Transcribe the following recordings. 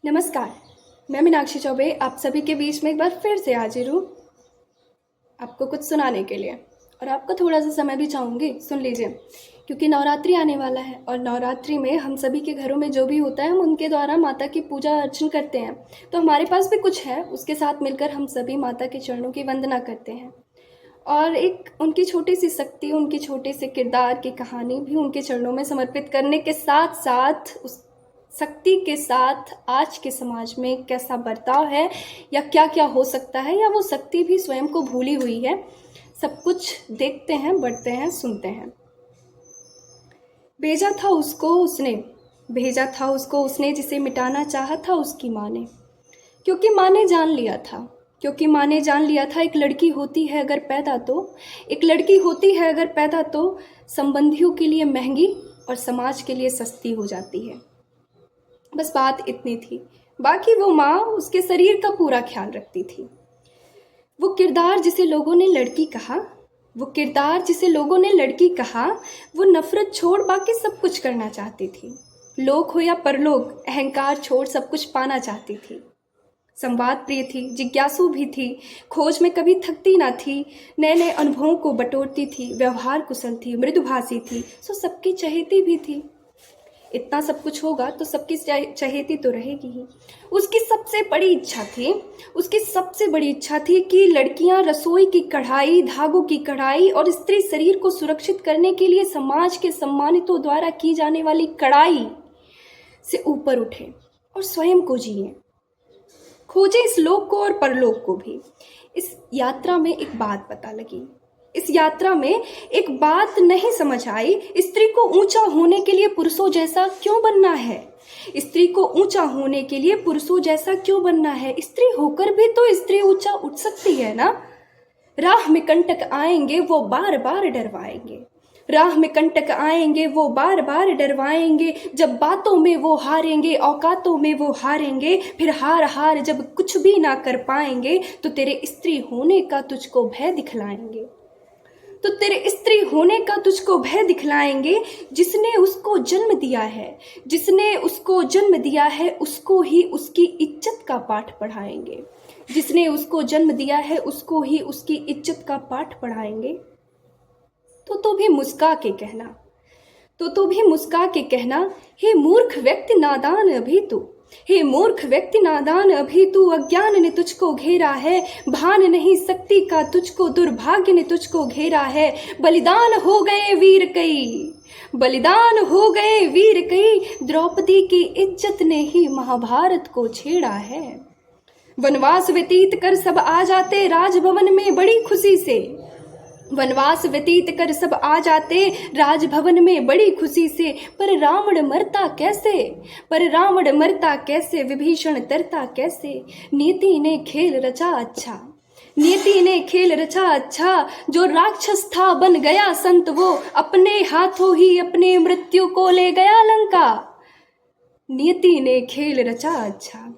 नमस्कार। मैं मीनाक्षी चौबे आप सभी के बीच में एक बार फिर से हाजिर हूँ आपको कुछ सुनाने के लिए, और आपको थोड़ा सा समय भी चाहूँगी, सुन लीजिए। क्योंकि नवरात्रि आने वाला है और नवरात्रि में हम सभी के घरों में जो भी होता है हम उनके द्वारा माता की पूजा अर्चन करते हैं। तो हमारे पास भी कुछ है, उसके साथ मिलकर हम सभी माता के चरणों की वंदना करते हैं और एक उनकी छोटी सी शक्ति, उनकी छोटे से किरदार की कहानी भी उनके चरणों में समर्पित करने के साथ साथ उस शक्ति के साथ आज के समाज में कैसा बर्ताव है या क्या क्या हो सकता है, या वो शक्ति भी स्वयं को भूली हुई है, सब कुछ देखते हैं, बढ़ते हैं, सुनते हैं। भेजा था उसको उसने जिसे मिटाना चाहा था उसकी माँ ने। क्योंकि माँ ने जान लिया था एक लड़की होती है अगर पैदा तो संबंधियों के लिए महंगी और समाज के लिए सस्ती हो जाती है। बस बात इतनी थी, बाकी वो माँ उसके शरीर का पूरा ख्याल रखती थी। वो किरदार जिसे लोगों ने लड़की कहा, वो नफरत छोड़ बाकी सब कुछ करना चाहती थी। लोक हो या परलोक, अहंकार छोड़ सब कुछ पाना चाहती थी। संवाद प्रिय थी, जिज्ञासु भी थी, खोज में कभी थकती ना थी, नए नए अनुभवों को बटोरती थी, व्यवहार कुशल थी, मृदुभाषी थी, सो सबकी चहेती भी थी। इतना सब कुछ होगा तो सबकी चहेती तो रहेगी ही। उसकी सबसे बड़ी इच्छा थी कि लड़कियां रसोई की कढ़ाई, धागों की कढ़ाई और स्त्री शरीर को सुरक्षित करने के लिए समाज के सम्मानितों द्वारा की जाने वाली कढ़ाई से ऊपर उठे और स्वयं को जिए, खोजे इस लोक को और परलोक को भी। इस यात्रा में एक बात नहीं समझ आई, स्त्री को ऊंचा होने के लिए पुरुषों जैसा क्यों बनना है? स्त्री होकर भी तो स्त्री ऊंचा उठ सकती है ना। राह में कंटक आएंगे वो बार बार डरवाएंगे, जब बातों में वो हारेंगे, औकातों में वो हारेंगे, फिर हार जब कुछ भी ना कर पाएंगे तो तेरे स्त्री होने का तुझको भय दिखलाएंगे। जिसने उसको जन्म दिया है उसको ही उसकी इज्जत का पाठ पढ़ाएंगे। तो भी मुस्का के कहना, हे मूर्ख व्यक्ति नादान अभी तू, अज्ञान ने तुझको घेरा है, भान नहीं शक्ति का तुझको, दुर्भाग्य ने तुझको घेरा है। बलिदान हो गए वीर कई, द्रौपदी की इज्जत ने ही महाभारत को छेड़ा है। वनवास व्यतीत कर सब आ जाते राजभवन में बड़ी खुशी से, पर रावण मरता विभीषण तरता कैसे? नीति ने खेल रचा अच्छा, जो राक्षस था बन गया संत, वो अपने हाथों ही अपने मृत्यु को ले गया लंका। नीति ने खेल रचा अच्छा,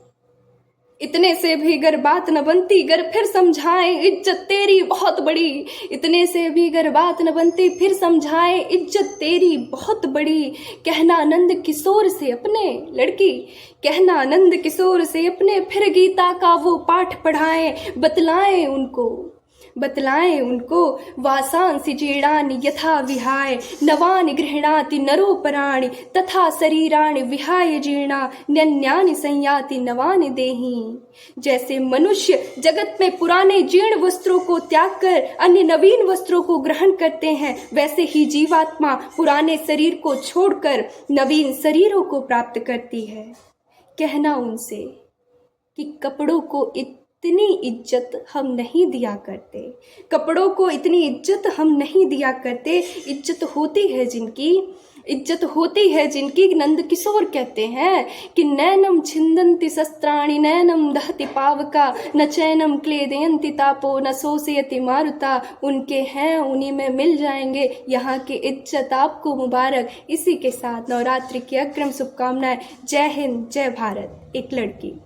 इतने से भी गर बात न बनती, गर फिर समझाए इज्जत तेरी बहुत बड़ी। कहना नंद किशोर से अपने फिर गीता का वो पाठ बतलाएं उनको वासांसि जीर्णानि यथा विहाय, नवानि गृह्णाति नरोपराणि, तथा शरीराणि विहाय जीर्णा, न्यन्यानि संयाति नवानि देहि। जैसे मनुष्य जगत में पुराने जीर्ण वस्त्रों को त्याग कर अन्य नवीन वस्त्रों को ग्रहण करते हैं, वैसे ही जीवात्मा पुराने शरीर को छोड़कर नवीन शरीरों को प्राप्त करती है। कहना उनसे कि कपड़ों को इतनी इज्जत हम नहीं दिया करते, इज्जत होती है जिनकी नंद किशोर कहते हैं कि नैनम छिंदन्ति शस्त्राणि, नैनम दहति पावका, न चैनम क्लेदयन्ति तापो, न शोषयति मारुता। उनके हैं, उन्हीं में मिल जाएंगे, यहाँ की इज्जत आपको मुबारक। इसी के साथ नवरात्रि की अग्रिम शुभकामनाएं। जय हिंद, जय भारत। एक लड़की।